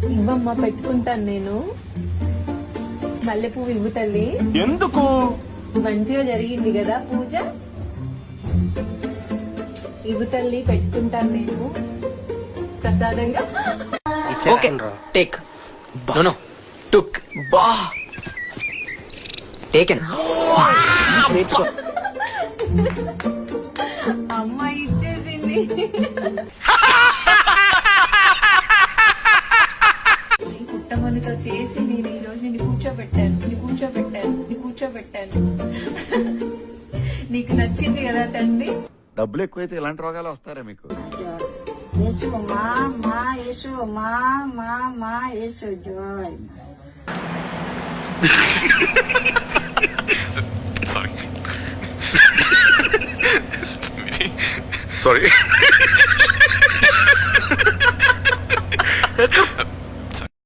ఇవ్వమ్మా, పెట్టుకుంటాను నేను. మల్లె పువ్వు ఇవ్వు తల్లి. ఎందుకు? మంచిగా జరిగింది కదా పూజ. ఇవ్వు తల్లి, పెట్టుకుంటాను నేను ప్రసాదంగా. Okay take. నో నో టుక్. బా టేకెన్. అమ్మ ఇచ్చేసింది. నీ పుట్టమనితో చేసి నేను ఈ రోజు నిన్ను కూర్చోబెట్టాను. నీకు నచ్చింది కదా తండ్రి. డబ్బులు ఎక్కువైతే ఇలాంటి రోగాలు వస్తారా మీకు? యేసు మా మా యేసు మా మా మా యేసు జోయ్. సారీ